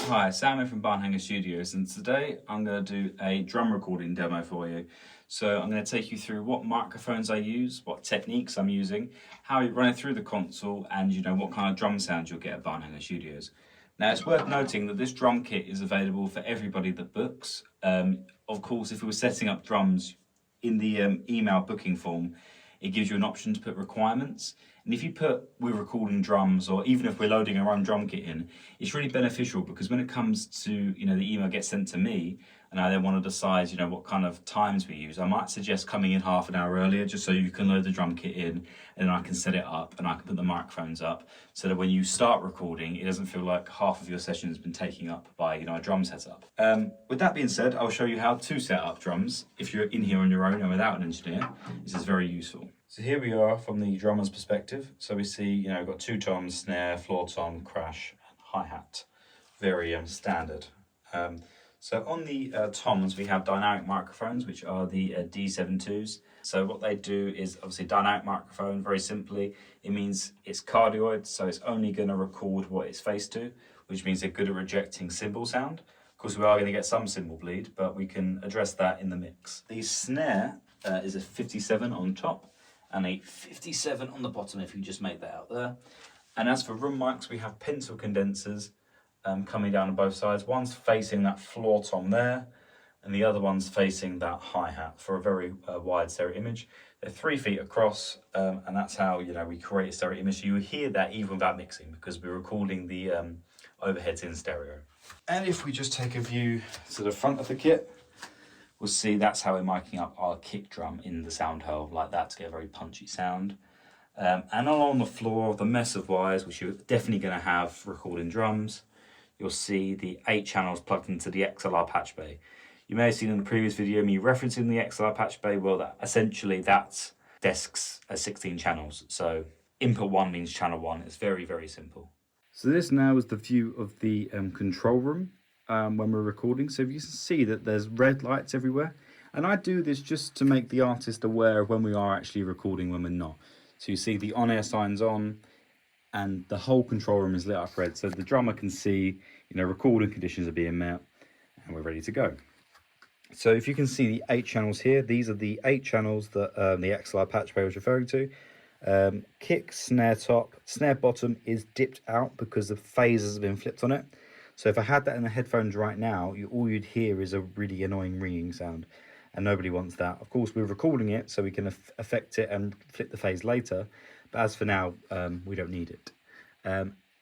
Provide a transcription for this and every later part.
Hi, Sam here from Barnhanger Studios, and today I'm going to do a drum recording demo for you. So I'm going to take you through what microphones I use, what techniques I'm using, how you run it through the console, and what kind of drum sounds you'll get at Barnhanger Studios. Now it's worth noting that this drum kit is available for everybody that books. Of course, if we were setting up drums in the email booking form, it gives you an option to put requirements. And if you put we're recording drums, or even if we're loading our own drum kit in, it's really beneficial because when it comes to, the email gets sent to me and I then want to decide, what kind of times we use, I might suggest coming in half an hour earlier just so you can load the drum kit in and I can set it up and I can put the microphones up so that when you start recording, it doesn't feel like half of your session has been taken up by, a drum setup. With that being said, I'll show you how to set up drums if you're in here on your own and without an engineer. This is very useful. So here we are from the drummer's perspective. So we see, we've got two toms, snare, floor tom, crash, and hi-hat. Very standard. So on the toms, we have dynamic microphones, which are the D72s. So what they do is, obviously, dynamic microphone, very simply, it means it's cardioid, so it's only going to record what it's faced to, which means they're good at rejecting cymbal sound. Of course, we are going to get some cymbal bleed, but we can address that in the mix. The snare is a 57 on top, and a 57 on the bottom if you just make that out there. And as for room mics, we have pencil condensers coming down on both sides. One's facing that floor tom there, and the other one's facing that hi-hat for a very wide stereo image. They're 3 feet across, and that's how we create a stereo image. So you hear that even without mixing because we're recording the overheads in stereo. And if we just take a view to the front of the kit, we'll see that's how we're miking up our kick drum in the sound hole like that to get a very punchy sound. And along the floor, the mess of wires, which you're definitely going to have recording drums, you'll see the 8 channels plugged into the XLR patch bay. You may have seen in the previous video me referencing the XLR patch bay. Well, essentially that desks as 16 channels. So input 1 means channel 1. It's very, very simple. So this now is the view of the control room. When we're recording, so you can see that there's red lights everywhere, and I do this just to make the artist aware of when we are actually recording, when we're not. So you see the on-air signs on and the whole control room is lit up red, so the drummer can see recording conditions are being met and we're ready to go. So if you can see the 8 channels here, these are the 8 channels that the XLR patch bay was referring to. Kick, snare top, snare bottom is dipped out because the phasers have been flipped on it. So if I had that in the headphones right now, all you'd hear is a really annoying ringing sound, and nobody wants that. Of course, we're recording it so we can affect it and flip the phase later, but as for now, we don't need it.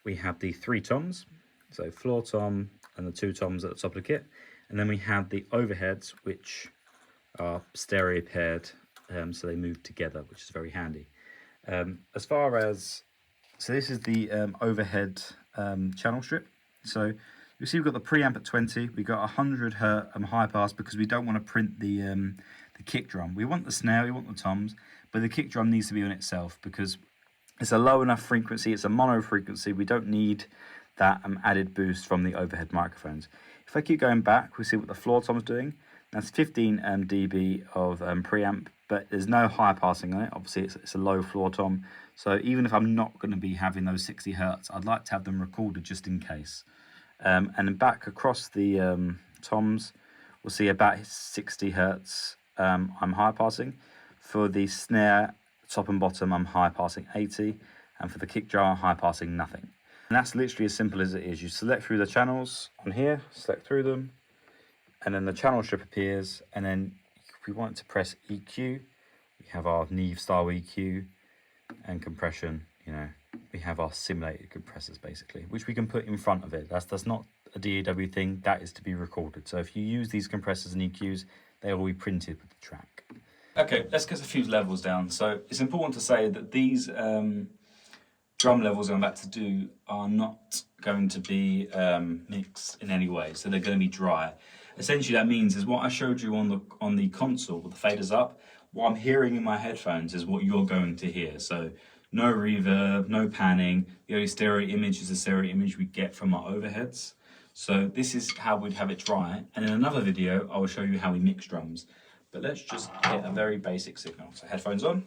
We have the 3 toms, so floor tom and the 2 toms at the top of the kit, and then we have the overheads, which are stereo paired, so they move together, which is very handy. So this is the overhead channel strip. So you see we've got the preamp at 20, we've got 100 hertz high pass because we don't want to print the kick drum. We want the snare, we want the toms, but the kick drum needs to be on itself because it's a low enough frequency, it's a mono frequency, we don't need that added boost from the overhead microphones. If I keep going back, we see what the floor tom's doing. That's 15 dB of preamp, but there's no high passing on it. Obviously it's a low floor tom, so even if I'm not going to be having those 60 hertz, I'd like to have them recorded just in case. And then back across the toms, we'll see about 60 hertz I'm high passing. For the snare, top and bottom, I'm high passing 80, and for the kick drum, I'm high passing nothing. And that's literally as simple as it is. You select through the channels on here, select through them, and then the channel strip appears, and then if we want to press EQ, we have our Neve style EQ, and compression, we have our simulated compressors basically, which we can put in front of it. That's not a DAW thing, that is to be recorded. So if you use these compressors and EQs, they will be printed with the track. Okay, let's get a few levels down. So it's important to say that these drum levels I'm about to do are not going to be mixed in any way, so they're going to be dry. Essentially that means is what I showed you on the console with the faders up, what I'm hearing in my headphones is what you're going to hear. So no reverb, no panning, the only stereo image is the stereo image we get from our overheads. So this is how we'd have it dry, and in another video I will show you how we mix drums. But let's just get a very basic signal. So headphones on.